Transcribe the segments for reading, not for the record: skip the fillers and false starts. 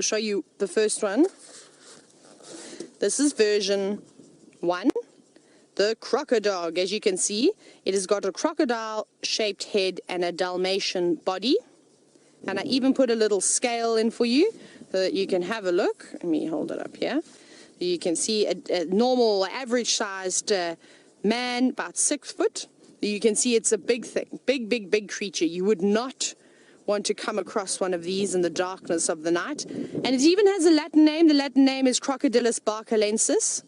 show you the first one. This is version 1, the Crocodog. As you can see, it has got a crocodile-shaped head and a Dalmatian body. And I even put a little scale in for you so that you can have a look. Let me hold it up here. You can see a normal, average-sized man, about 6 foot. You can see it's a big thing, big creature. You would not want to come across one of these in the darkness of the night. And it even has a Latin name. The Latin name is Crocodylus barcalensis.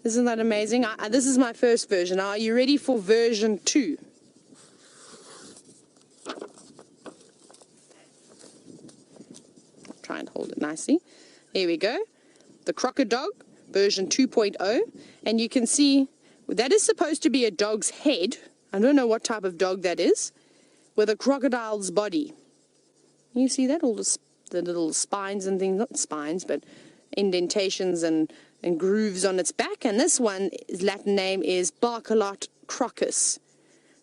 Isn't that amazing? This is my first version. Are you ready for version 2? Try and hold it nicely. Here we go. The Crocodog, version 2.0. And you can see that is supposed to be a dog's head. I don't know what type of dog that is. With a crocodile's body. You see that? All the little spines and things. Not spines, but indentations and grooves on its back. And this one, its Latin name is Barcolot crocus.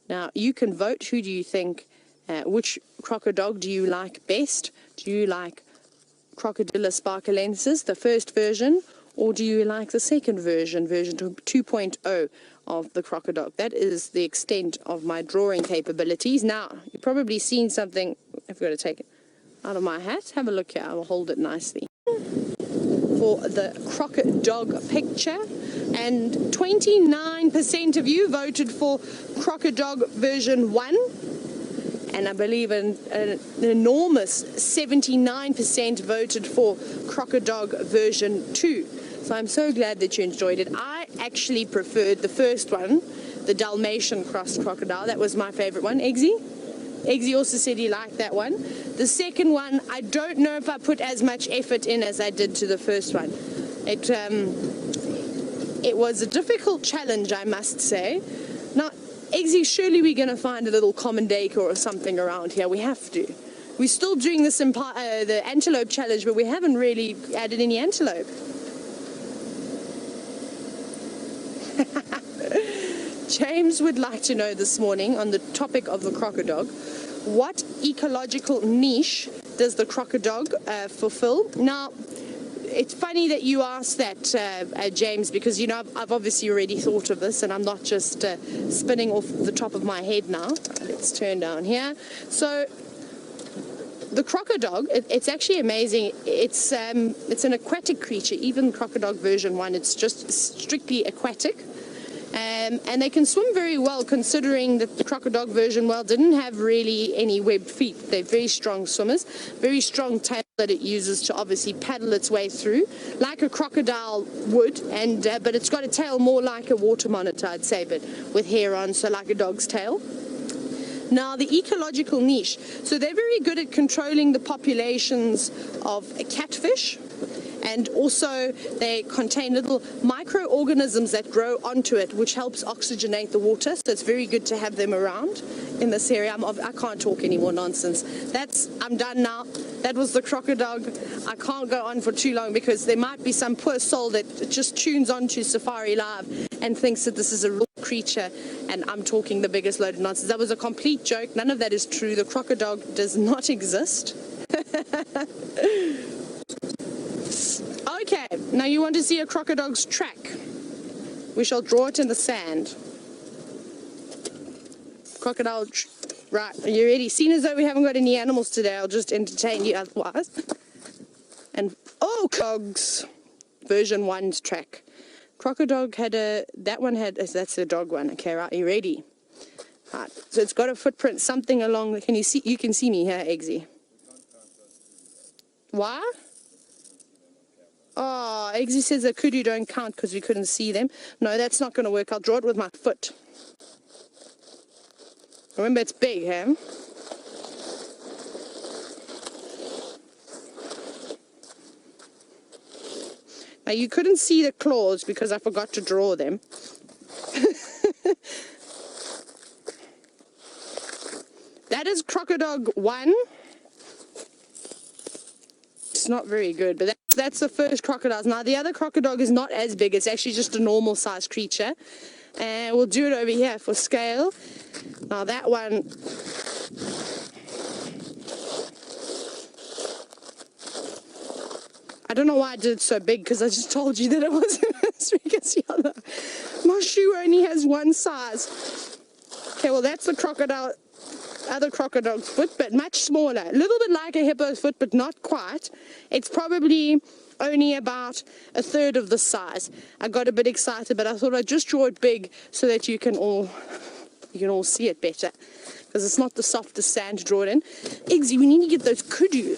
Now, you can vote. Who do you think, which Crocodog do you like best? Do you like Crocodylus barcalensis, the first version, or do you like the second version, version 2.0 of the Crocodog? That is the extent of my drawing capabilities. Now, you've probably seen something. I've got to take it out of my hat. Have a look here. I will hold it nicely. For the Crocodog picture, and 29% of you voted for Crocodog version 1. And I believe an enormous 79% voted for Crocodog version 2. So I'm so glad that you enjoyed it. I actually preferred the first one, the Dalmatian cross crocodile. That was my favorite one. Eggsy? Eggsy also said he liked that one. The second one, I don't know if I put as much effort in as I did to the first one. It was a difficult challenge, I must say. Now, Eggsy, surely we're going to find a little common dacre or something around here. We have to. We're still doing this the antelope challenge, but we haven't really added any antelope. James would like to know this morning, on the topic of the Crocodog, what ecological niche does the Crocodog fulfill? Now, it's funny that you asked that, James, because, you know, I've obviously already thought of this, and I'm not just spinning off the top of my head now. Let's turn down here. So, the Crocodog, it's actually amazing. It's an aquatic creature. Even Crocodog version 1, it's just strictly aquatic. And they can swim very well, considering that the Crocodog version 1 didn't have really any webbed feet. They're very strong swimmers, very strong tail that it uses to obviously paddle its way through, like a crocodile would, but it's got a tail more like a water monitor, I'd say, but with hair on, so like a dog's tail. Now, the ecological niche. So they're very good at controlling the populations of catfish. And also, they contain little microorganisms that grow onto it, which helps oxygenate the water. So it's very good to have them around in this area. I can't talk any more nonsense. I'm done now. That was the Crocodog. I can't go on for too long because there might be some poor soul that just tunes onto Safari Live and thinks that this is a real creature, and I'm talking the biggest load of nonsense. That was a complete joke. None of that is true. The Crocodog does not exist. Okay, now you want to see a Crocodog's track. We shall draw it in the sand. Crocodile, right, are you ready? Seeing as though we haven't got any animals today, I'll just entertain you otherwise. And, oh, Cogs, version 1's track. Crocodog had that's the dog one. Okay, right, are you ready? Right, so it's got a footprint, something along, you can see me here, Eggsy. Why? Oh, Eggsy says the kudu don't count because we couldn't see them. No, that's not going to work. I'll draw it with my foot. Remember, it's big, huh? Now, you couldn't see the claws because I forgot to draw them. That is Crocodog 1. It's not very good, but that's the first crocodile. Now, the other Crocodog is not as big. It's actually just a normal sized creature. And we'll do it over here for scale. Now, that one... I don't know why I did it so big, because I just told you that it wasn't as big as the other. My shoe only has one size. Okay, well that's the crocodile, other crocodile's foot, but much smaller. A little bit like a hippo's foot, but not quite. It's probably only about a third of the size. I got a bit excited, but I thought I'd just draw it big so that you can all see it better, because it's not the softest sand to draw it in. Eggsy, we need to get those kudu.